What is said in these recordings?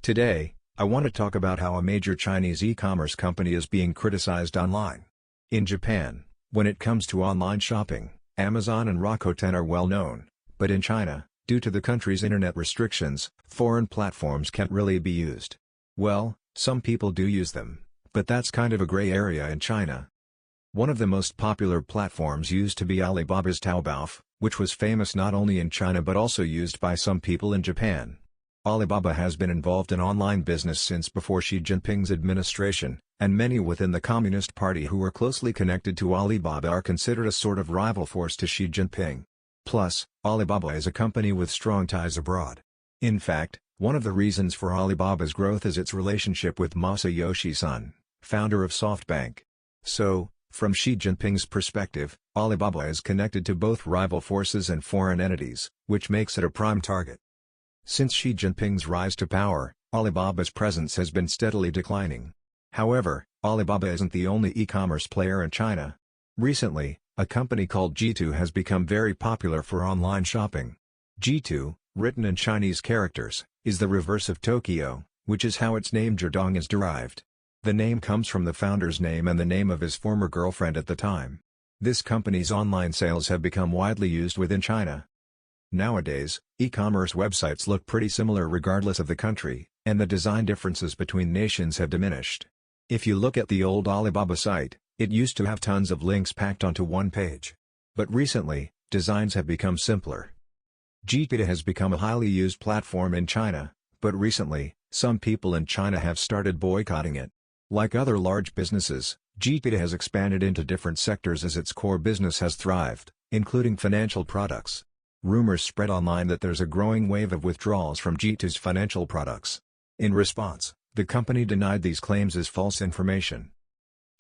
Today, I want to talk about how a major Chinese e-commerce company is being criticized online. In Japan, when it comes to online shopping, Amazon and Rakuten are well known, but in China, due to the country's internet restrictions, foreign platforms can't really be used. Well, some people do use them, but that's kind of a gray area in China. One of the most popular platforms used to be Alibaba's Taobao, which was famous not only in China but also used by some people in Japan. Alibaba has been involved in online business since before Xi Jinping's administration, and many within the Communist Party who are closely connected to Alibaba are considered a sort of rival force to Xi Jinping. Plus, Alibaba is a company with strong ties abroad. In fact, one of the reasons for Alibaba's growth is its relationship with Masayoshi Son, founder of SoftBank. So, from Xi Jinping's perspective, Alibaba is connected to both rival forces and foreign entities, which makes it a prime target. Since Xi Jinping's rise to power, Alibaba's presence has been steadily declining. However, Alibaba isn't the only e-commerce player in China. Recently, a company called Guizhou has become very popular for online shopping. Guizhou, written in Chinese characters, is the reverse of Tokyo, which is how its name Zhejiang is derived. The name comes from the founder's name and the name of his former girlfriend at the time. This company's online sales have become widely used within China. Nowadays, e-commerce websites look pretty similar regardless of the country, and the design differences between nations have diminished. If you look at the old Alibaba site, it used to have tons of links packed onto one page. But recently, designs have become simpler. Guizhou has become a highly used platform in China, but recently, some people in China have started boycotting it. Like other large businesses, Guizhou has expanded into different sectors as its core business has thrived, including financial products. Rumors spread online that there's a growing wave of withdrawals from Guizhou's financial products. In response, the company denied these claims as false information.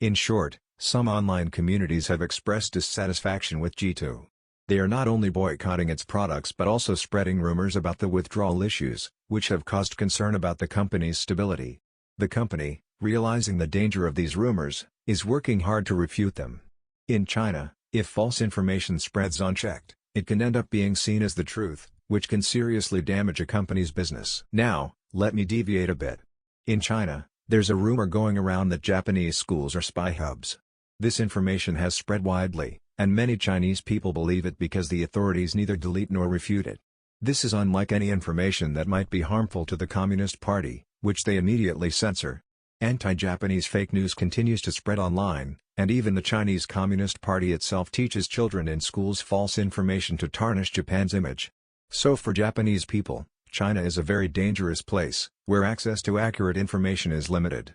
In short, some online communities have expressed dissatisfaction with Guizhou. They are not only boycotting its products but also spreading rumors about the withdrawal issues, which have caused concern about the company's stability. The company, realizing the danger of these rumors, is working hard to refute them. In China, if false information spreads unchecked, it can end up being seen as the truth, which can seriously damage a company's business. Now, let me deviate a bit. In China, there's a rumor going around that Japanese schools are spy hubs. This information has spread widely, and many Chinese people believe it because the authorities neither delete nor refute it. This is unlike any information that might be harmful to the Communist Party, which they immediately censor. Anti-Japanese fake news continues to spread online, and even the Chinese Communist Party itself teaches children in schools false information to tarnish Japan's image. So for Japanese people, China is a very dangerous place, where access to accurate information is limited.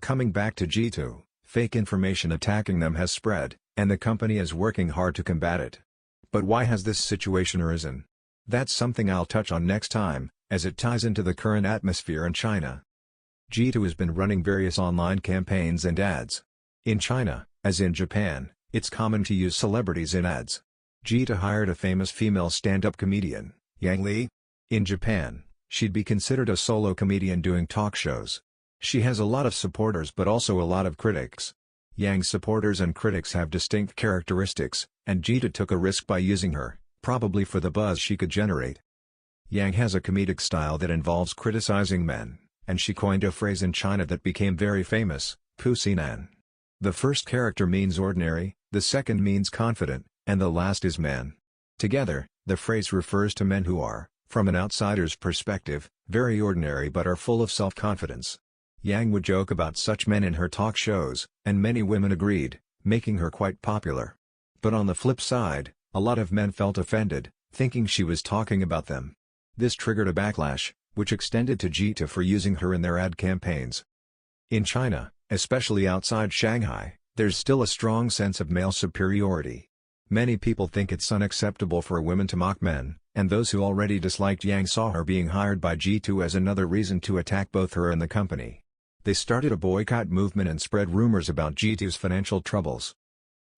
Coming back to Guizhou, fake information attacking them has spread, and the company is working hard to combat it. But why has this situation arisen? That's something I'll touch on next time, as it ties into the current atmosphere in China. Guizhou has been running various online campaigns and ads. In China, as in Japan, it's common to use celebrities in ads. Guizhou hired a famous female stand-up comedian, Yang Li. In Japan, she'd be considered a solo comedian doing talk shows. She has a lot of supporters but also a lot of critics. Yang's supporters and critics have distinct characteristics, and Guizhou took a risk by using her, probably for the buzz she could generate. Yang has a comedic style that involves criticizing men, and she coined a phrase in China that became very famous, Puxinan. The first character means ordinary, the second means confident, and the last is man. Together, the phrase refers to men who are, from an outsider's perspective, very ordinary but are full of self-confidence. Yang would joke about such men in her talk shows, and many women agreed, making her quite popular. But on the flip side, a lot of men felt offended, thinking she was talking about them. This triggered a backlash, which extended to Guizhou for using her in their ad campaigns. In China, especially outside Shanghai, there's still a strong sense of male superiority. Many people think it's unacceptable for women to mock men, and those who already disliked Yang saw her being hired by Guizhou as another reason to attack both her and the company. They started a boycott movement and spread rumors about Guizhou's financial troubles.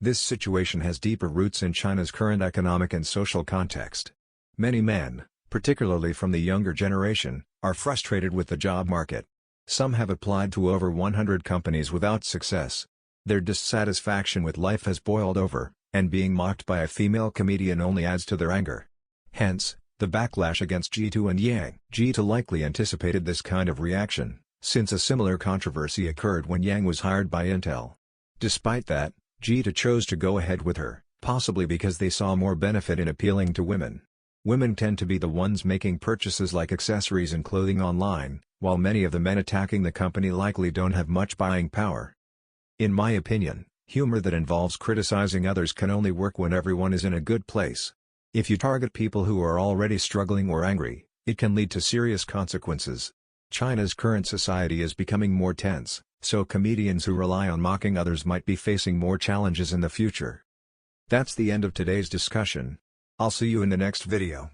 This situation has deeper roots in China's current economic and social context. Many men, particularly from the younger generation, are frustrated with the job market. Some have applied to over 100 companies without success. Their dissatisfaction with life has boiled over, and being mocked by a female comedian only adds to their anger. Hence, The backlash against G2 and Yang. G2 likely anticipated this kind of reaction, since a similar controversy occurred when Yang was hired by Intel. Despite that, G2 chose to go ahead with her, possibly because they saw more benefit in appealing to women. Women tend to be the ones making purchases like accessories and clothing online, while many of the men attacking the company likely don't have much buying power. In my opinion, humor that involves criticizing others can only work when everyone is in a good place. If you target people who are already struggling or angry, it can lead to serious consequences. China's current society is becoming more tense, so comedians who rely on mocking others might be facing more challenges in the future. That's the end of today's discussion. I'll see you in the next video.